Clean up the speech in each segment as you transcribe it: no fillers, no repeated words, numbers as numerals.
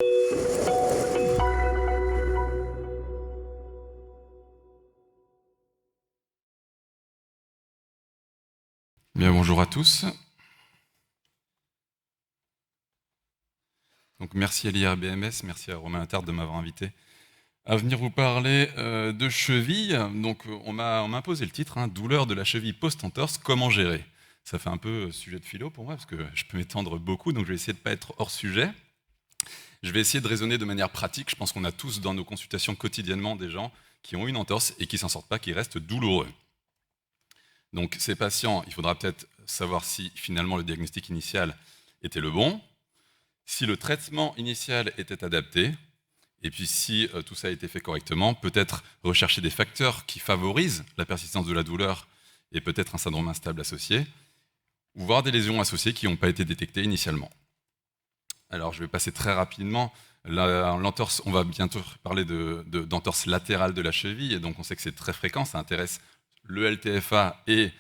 Bien, bonjour à tous. Donc, merci à l'IRBMS, merci à Romain Latarde de m'avoir invité à venir vous parler de cheville. Donc, on m'a imposé le titre, douleur de la cheville post-entorse, comment gérer? Ça fait un peu sujet de philo pour moi, parce que je peux m'étendre beaucoup, donc je vais essayer de ne pas être hors sujet. Je vais essayer de raisonner de manière pratique. Je pense qu'on a tous dans nos consultations quotidiennement des gens qui ont une entorse et qui ne s'en sortent pas, qui restent douloureux. Donc ces patients, il faudra peut-être savoir si finalement le diagnostic initial était le bon, si le traitement initial était adapté, et puis si tout ça a été fait correctement, peut-être rechercher des facteurs qui favorisent la persistance de la douleur et peut-être un syndrome instable associé, ou voir des lésions associées qui n'ont pas été détectées initialement. Alors je vais passer très rapidement. L'entorse, on va bientôt parler d'entorse latérale de la cheville, et donc on sait que c'est très fréquent, ça intéresse le LTFA et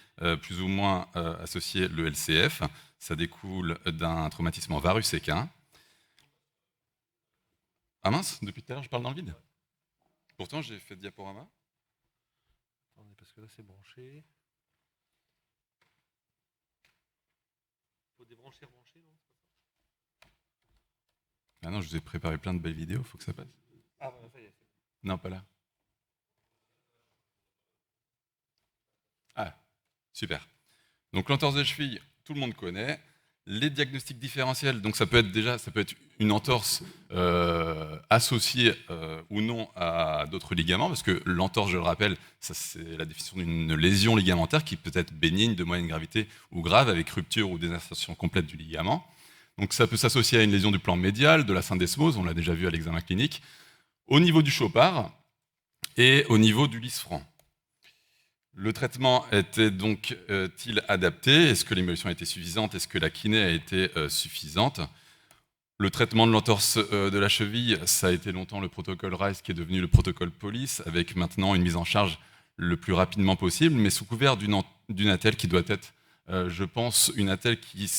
plus ou moins associé le LCF. Ça découle d'un traumatisme en varus équin. Ah mince, depuis tout à l'heure je parle dans le vide. Pourtant j'ai fait diaporama. Attendez, parce que là c'est branché. Faut débrancher, rebrancher, non? Ah non, je vous ai préparé plein de belles vidéos, faut que ça passe. Ah bah ça y est. Non, pas là. Ah, super. Donc l'entorse de cheville, tout le monde connaît. Les diagnostics différentiels, donc ça peut être une entorse associée ou non à d'autres ligaments, parce que l'entorse, je le rappelle, ça c'est la définition d'une lésion ligamentaire qui peut être bénigne, de moyenne gravité ou grave, avec rupture ou désinsertion complète du ligament. Donc ça peut s'associer à une lésion du plan médial, de la syndesmose, on l'a déjà vu à l'examen clinique, au niveau du chopard et au niveau du lisfranc. Le traitement était donc-il adapté? Est-ce que l'émulsion a été suffisante? Est-ce que la kiné a été suffisante? Le traitement de l'entorse de la cheville, ça a été longtemps le protocole RICE qui est devenu le protocole POLICE, avec maintenant une mise en charge le plus rapidement possible, mais sous couvert d'une attelle qui doit être, je pense, une attelle qui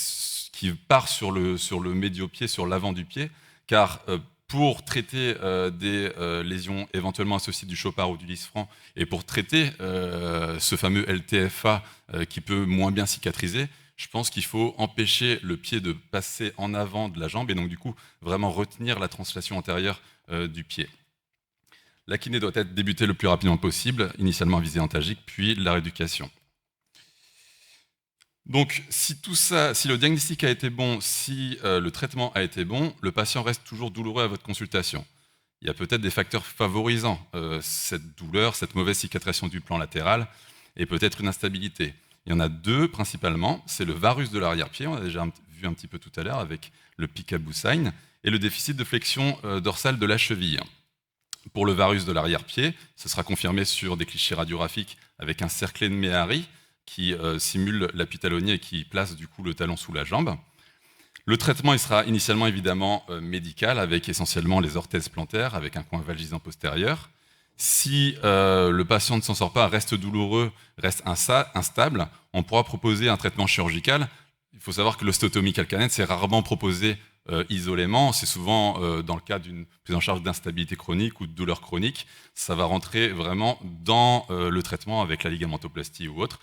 part sur le médio-pied, sur l'avant du pied, car pour traiter des lésions éventuellement associées du chopard ou du lisfranc, et pour traiter ce fameux LTFA qui peut moins bien cicatriser, je pense qu'il faut empêcher le pied de passer en avant de la jambe, et donc du coup vraiment retenir la translation antérieure du pied. La kiné doit être débutée le plus rapidement possible, initialement à visée antalgique, puis la rééducation. Donc, si le diagnostic a été bon, si le traitement a été bon, le patient reste toujours douloureux à votre consultation. Il y a peut-être des facteurs favorisant cette douleur, cette mauvaise cicatrisation du plan latéral, et peut-être une instabilité. Il y en a deux principalement, c'est le varus de l'arrière-pied, on a déjà vu un petit peu tout à l'heure avec le peekaboo sign, et le déficit de flexion dorsale de la cheville. Pour le varus de l'arrière-pied, ce sera confirmé sur des clichés radiographiques avec un cerclé de Méhari, qui simule l'appui talonnier et qui place du coup le talon sous la jambe. Le traitement il sera initialement évidemment médical, avec essentiellement les orthèses plantaires, avec un coin valgisant postérieur. Si le patient ne s'en sort pas, reste douloureux, reste instable, on pourra proposer un traitement chirurgical. Il faut savoir que l'ostéotomie calcanéenne, c'est rarement proposé isolément, c'est souvent dans le cas d'une prise en charge d'instabilité chronique ou de douleur chronique. Ça va rentrer vraiment dans le traitement avec la ligamentoplastie ou autre.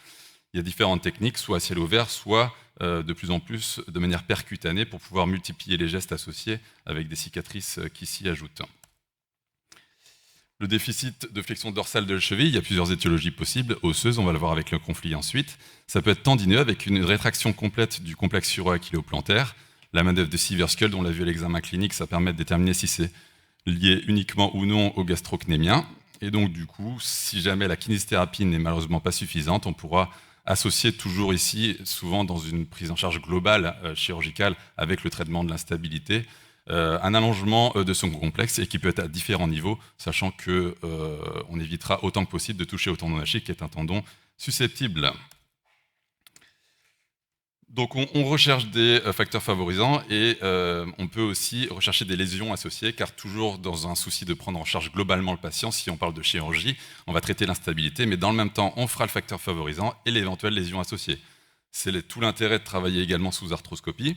Il y a différentes techniques, soit à ciel ouvert, soit de plus en plus de manière percutanée pour pouvoir multiplier les gestes associés avec des cicatrices qui s'y ajoutent. Le déficit de flexion dorsale de la cheville, il y a plusieurs étiologies possibles, osseuses, on va le voir avec le conflit ensuite. Ça peut être tendineux avec une rétraction complète du complexe suro-achilléo-plantaire. La manœuvre de Sieverskull, dont on l'a vu à l'examen clinique, ça permet de déterminer si c'est lié uniquement ou non au gastrocnémien. Et donc du coup, si jamais la kinésithérapie n'est malheureusement pas suffisante, on pourra associé toujours ici, souvent dans une prise en charge globale chirurgicale avec le traitement de l'instabilité, un allongement de son complexe et qui peut être à différents niveaux, sachant qu'on évitera autant que possible de toucher au tendon d'Achille qui est un tendon susceptible. Donc on recherche des facteurs favorisants et on peut aussi rechercher des lésions associées, car toujours dans un souci de prendre en charge globalement le patient, si on parle de chirurgie, on va traiter l'instabilité, mais dans le même temps, on fera le facteur favorisant et l'éventuelle lésion associée. C'est tout l'intérêt de travailler également sous arthroscopie.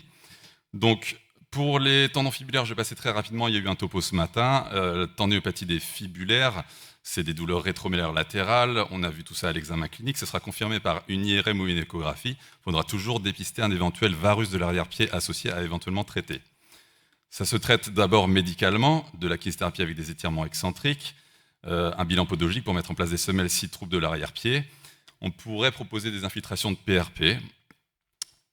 Donc Pour les tendons fibulaires, je vais passer très rapidement, il y a eu un topo ce matin. Tendinopathie des fibulaires, c'est des douleurs rétromélaires latérales. On a vu tout ça à l'examen clinique. Ce sera confirmé par une IRM ou une échographie. Il faudra toujours dépister un éventuel varus de l'arrière-pied associé à éventuellement traiter. Ça se traite d'abord médicalement, de la kinésithérapie avec des étirements excentriques, un bilan podologique pour mettre en place des semelles si troubles de l'arrière-pied. On pourrait proposer des infiltrations de PRP.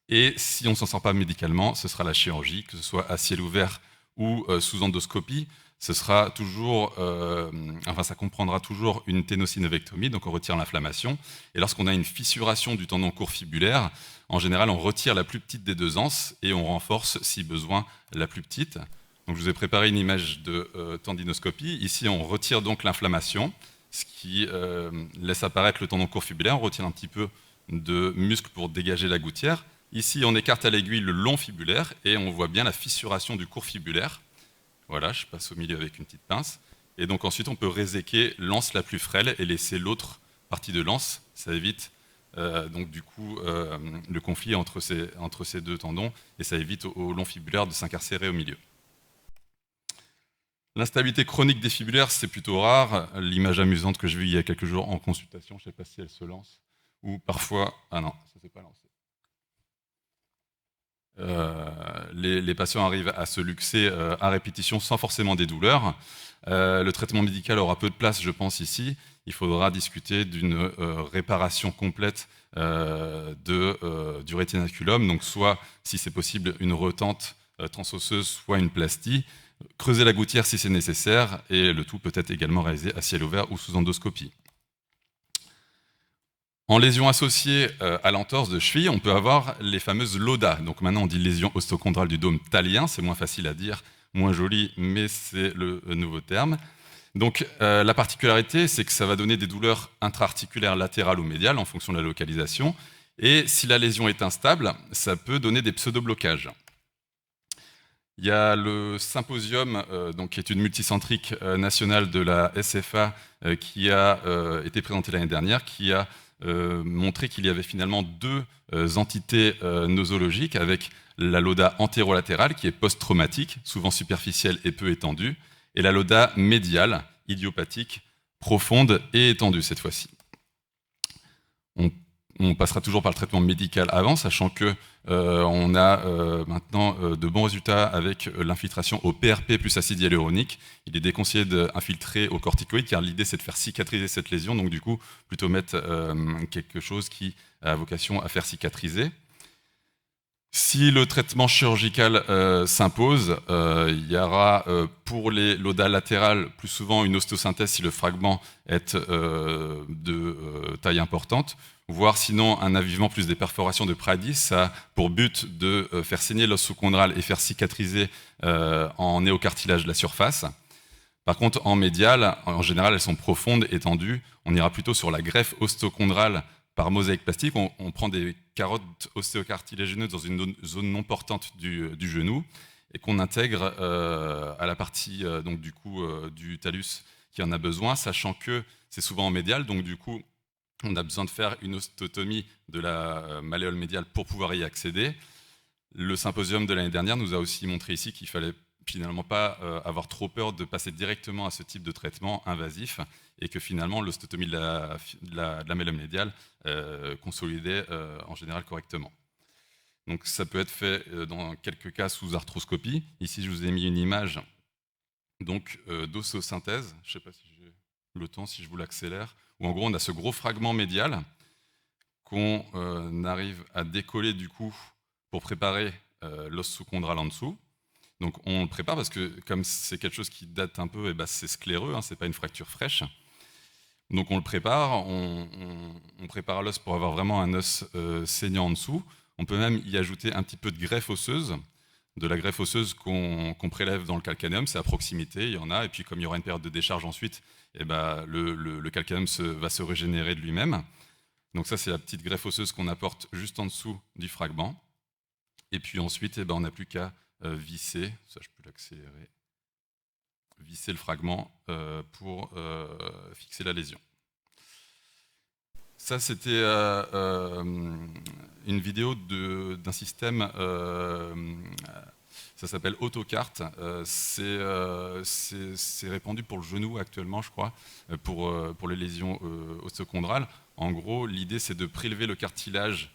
Et si on ne s'en sort pas médicalement, ce sera la chirurgie, que ce soit à ciel ouvert ou sous endoscopie. Ce sera toujours, ça comprendra toujours une ténosynovectomie, donc on retire l'inflammation. Et lorsqu'on a une fissuration du tendon court fibulaire, en général, on retire la plus petite des deux anses et on renforce, si besoin, la plus petite. Donc je vous ai préparé une image de tendinoscopie. Ici, on retire donc l'inflammation, ce qui laisse apparaître le tendon court fibulaire. On retire un petit peu de muscle pour dégager la gouttière. Ici, on écarte à l'aiguille le long fibulaire et on voit bien la fissuration du court fibulaire. Voilà, je passe au milieu avec une petite pince. Et donc ensuite, on peut réséquer l'anse la plus frêle et laisser l'autre partie de l'anse. Ça évite le conflit entre ces deux tendons et ça évite au long fibulaire de s'incarcérer au milieu. L'instabilité chronique des fibulaires, c'est plutôt rare. L'image amusante que j'ai vue il y a quelques jours en consultation, je ne sais pas si elle se lance, ou parfois... Ah non, ça ne s'est pas lancé. Les patients arrivent à se luxer à répétition sans forcément des douleurs. Le traitement médical aura peu de place, je pense, ici. Il faudra discuter d'une réparation complète du rétinaculum, donc soit, si c'est possible, une retente transosseuse, soit une plastie. Creuser la gouttière si c'est nécessaire, et le tout peut être également réalisé à ciel ouvert ou sous endoscopie. En lésion associée à l'entorse de cheville, on peut avoir les fameuses LODA. Donc maintenant, on dit lésion osteochondrale du dôme thalien. C'est moins facile à dire, moins joli, mais c'est le nouveau terme. Donc la particularité, c'est que ça va donner des douleurs intra-articulaires latérales ou médiales en fonction de la localisation. Et si la lésion est instable, ça peut donner des pseudo-blocages. Il y a le symposium, qui est une multicentrique nationale de la SFA, qui a été présenté l'année dernière, qui a montré qu'il y avait finalement deux entités nosologiques, avec la LODA antérolatérale, qui est post-traumatique, souvent superficielle et peu étendue, et la LODA médiale, idiopathique, profonde et étendue cette fois-ci. On passera toujours par le traitement médical avant, sachant que on a maintenant de bons résultats avec l'infiltration au PRP plus acide hyaluronique. Il est déconseillé d'infiltrer au corticoïde, car l'idée c'est de faire cicatriser cette lésion, donc du coup plutôt mettre quelque chose qui a vocation à faire cicatriser. Si le traitement chirurgical s'impose, il y aura pour les LODA latérales plus souvent une ostéosynthèse si le fragment est de taille importante, voire sinon un avivement plus des perforations de Pradis. Ça a pour but de faire saigner l'os sous-chondral et faire cicatriser en néocartilage de la surface. Par contre, en médial, en général, elles sont profondes, étendues. On ira plutôt sur la greffe osteochondrale par mosaïque plastique. On prend des carottes ostéocartilagineuses dans une zone non portante du genou et qu'on intègre à la partie du talus qui en a besoin, sachant que c'est souvent en médial, donc du coup, on a besoin de faire une ostéotomie de la malléole médiale pour pouvoir y accéder. Le symposium de l'année dernière nous a aussi montré ici qu'il fallait finalement pas avoir trop peur de passer directement à ce type de traitement invasif et que finalement l'ostéotomie de la malléole médiale consolidait en général correctement. Donc ça peut être fait dans quelques cas sous arthroscopie. Ici je vous ai mis une image d'ossosynthèse. Je ne sais pas si j'ai le temps, si je vous l'accélère, où en gros on a ce gros fragment médial qu'on arrive à décoller du coup pour préparer l'os sous-chondral en dessous. Donc on le prépare parce que comme c'est quelque chose qui date un peu, c'est scléreux, hein, c'est pas une fracture fraîche. Donc on le prépare, on prépare l'os pour avoir vraiment un os saignant en dessous. On peut même y ajouter un petit peu de greffe osseuse, de la greffe osseuse qu'on prélève dans le calcanéum, c'est à proximité, il y en a, et puis comme il y aura une période de décharge ensuite, le calcanéum va se régénérer de lui-même. Donc ça c'est la petite greffe osseuse qu'on apporte juste en dessous du fragment. Et puis ensuite, on n'a plus qu'à visser, ça je peux l'accélérer, visser le fragment pour fixer la lésion. Ça, c'était une vidéo d'un système Ça s'appelle AutoCart. C'est répandu pour le genou actuellement, je crois, pour les lésions osteochondrales. En gros, l'idée, c'est de prélever le cartilage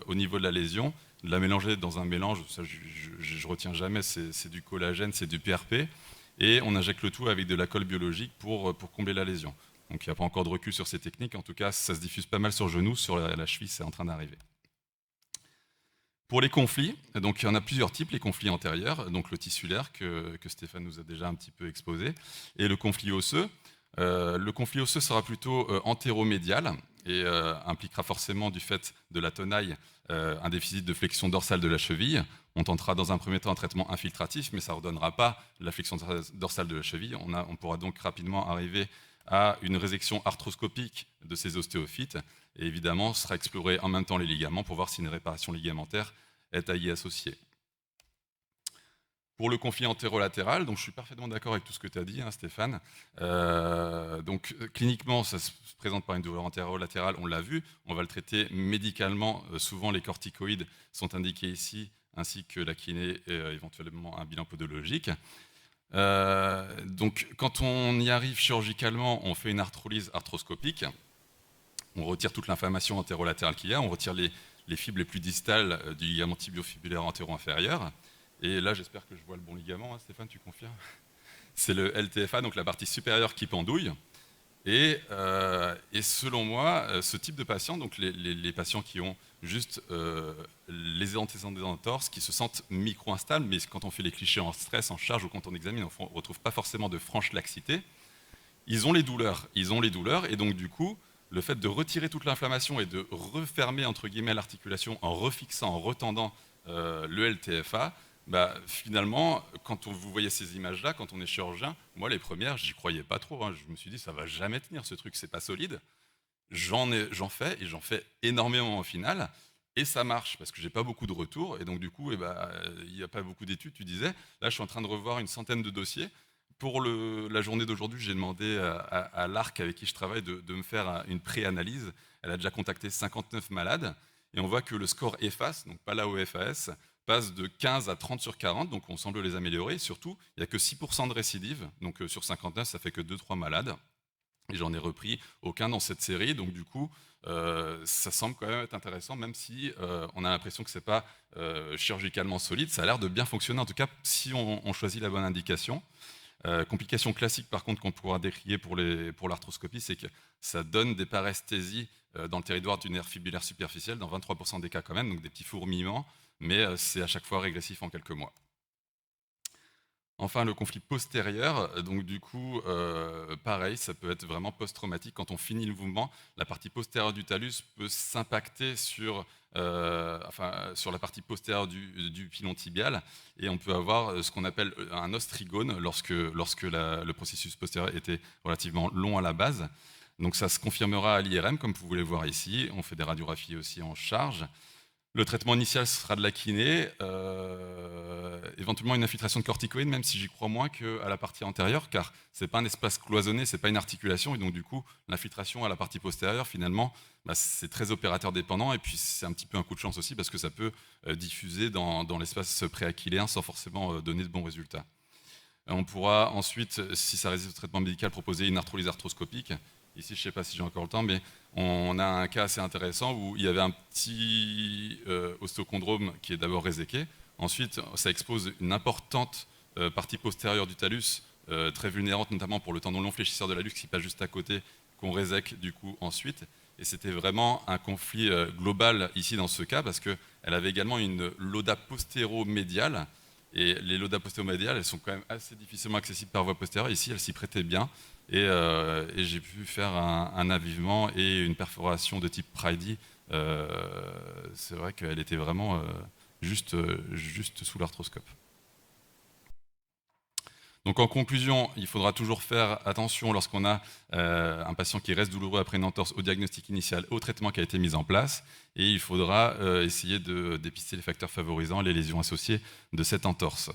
au niveau de la lésion, de la mélanger dans un mélange, ça je retiens jamais, c'est du collagène, c'est du PRP, et on injecte le tout avec de la colle biologique pour combler la lésion. Donc il n'y a pas encore de recul sur ces techniques, en tout cas ça se diffuse pas mal sur le genou, sur la cheville c'est en train d'arriver. Pour les conflits, donc il y en a plusieurs types, les conflits antérieurs, donc le tissulaire que Stéphane nous a déjà un petit peu exposé, et le conflit osseux. Le conflit osseux sera plutôt antéromédial et impliquera forcément du fait de la tenaille un déficit de flexion dorsale de la cheville. On tentera dans un premier temps un traitement infiltratif, mais ça ne redonnera pas la flexion dorsale de la cheville. On pourra donc rapidement arriver à une résection arthroscopique de ces ostéophytes. Et évidemment, sera exploré en même temps les ligaments pour voir si une réparation ligamentaire est à y associer. Pour le conflit antérolatéral, donc je suis parfaitement d'accord avec tout ce que tu as dit, hein, Stéphane. Donc cliniquement, ça se présente par une douleur antérolatérale, on l'a vu. On va le traiter médicalement. Souvent, les corticoïdes sont indiqués ici, ainsi que la kiné et éventuellement un bilan podologique. Donc quand on y arrive chirurgicalement, on fait une arthrolyse arthroscopique. On retire toute l'inflammation antérolatérale qu'il y a, on retire les fibres les plus distales du ligament tibiofibulaire antéro-inférieur. Et là, j'espère que je vois le bon ligament, hein, Stéphane, tu confirmes? C'est le LTFA, donc la partie supérieure qui pendouille. Et selon moi, ce type de patient, donc les patients qui ont juste les antécédents des entorses, qui se sentent micro-instables, mais quand on fait les clichés en stress, en charge ou quand on examine, on ne retrouve pas forcément de franche laxité, ils ont les douleurs. Et donc du coup, le fait de retirer toute l'inflammation et de refermer entre guillemets l'articulation en refixant, en retendant le LTFA, bah, finalement, quand vous voyez ces images-là, quand on est chirurgien, moi les premières, j'y croyais pas trop. Hein. Je me suis dit, ça va jamais tenir ce truc, c'est pas solide. J'en fais et j'en fais énormément au final. Et ça marche parce que j'ai pas beaucoup de retours. Et donc du coup, il n'y a pas beaucoup d'études, tu disais. Là, je suis en train de revoir une centaine de dossiers. Pour la journée d'aujourd'hui, j'ai demandé à l'ARC avec qui je travaille de me faire une pré-analyse. Elle a déjà contacté 59 malades. Et on voit que le score EFAS, donc pas l'AOFAS, passe de 15 à 30 sur 40, donc on semble les améliorer. Et surtout, il n'y a que 6% de récidive, donc sur 59, ça fait que 2-3 malades. Et j'en ai repris aucun dans cette série, donc du coup, ça semble quand même être intéressant, même si on a l'impression que ce n'est pas chirurgicalement solide, ça a l'air de bien fonctionner, en tout cas si on choisit la bonne indication. Complication classique par contre qu'on pourra décrier pour l'arthroscopie, c'est que ça donne des paresthésies dans le territoire du nerf fibulaire superficiel, dans 23% des cas quand même, donc des petits fourmillements, mais c'est à chaque fois régressif en quelques mois. Enfin, le conflit postérieur, donc du coup, pareil, ça peut être vraiment post-traumatique. Quand on finit le mouvement, la partie postérieure du talus peut s'impacter sur la partie postérieure du pilon tibial, et on peut avoir ce qu'on appelle un ostrigone lorsque le processus postérieur était relativement long à la base. Donc ça se confirmera à l'IRM, comme vous voulez voir ici. On fait des radiographies aussi en charge. Le traitement initial sera de la kiné, éventuellement une infiltration de corticoïdes, même si j'y crois moins qu'à la partie antérieure, car ce n'est pas un espace cloisonné, ce n'est pas une articulation, et donc du coup, l'infiltration à la partie postérieure, finalement, c'est très opérateur dépendant, et puis c'est un petit peu un coup de chance aussi, parce que ça peut diffuser dans l'espace préachiléen sans forcément donner de bons résultats. On pourra ensuite, si ça résiste au traitement médical, proposer une arthrolyse arthroscopique. Ici, je ne sais pas si j'ai encore le temps, mais on a un cas assez intéressant où il y avait un petit ostéochondrome qui est d'abord réséqué. Ensuite, ça expose une importante partie postérieure du talus, très vulnérante notamment pour le tendon long fléchisseur de l'hallux qui passe juste à côté, qu'on résèque du coup ensuite. Et c'était vraiment un conflit global ici dans ce cas parce qu'elle avait également une loda postéro-médiale. Et les lodas postéro-médiales, elles sont quand même assez difficilement accessibles par voie postérieure. Ici, elles s'y prêtaient bien. Et j'ai pu faire un avivement et une perforation de type Pridey. C'est vrai qu'elle était vraiment juste sous l'arthroscope. Donc en conclusion, il faudra toujours faire attention lorsqu'on a un patient qui reste douloureux après une entorse au diagnostic initial, au traitement qui a été mis en place, et il faudra essayer de dépister les facteurs favorisant les lésions associées de cette entorse.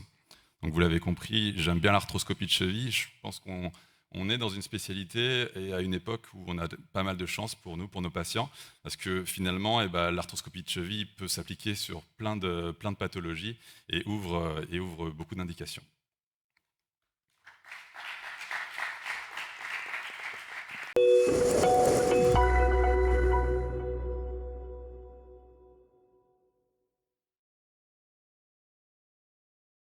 Donc vous l'avez compris, j'aime bien l'arthroscopie de cheville, je pense qu'on on est dans une spécialité et à une époque où on a pas mal de chance pour nous, pour nos patients, parce que finalement, l'arthroscopie de cheville peut s'appliquer sur plein de pathologies et ouvre beaucoup d'indications.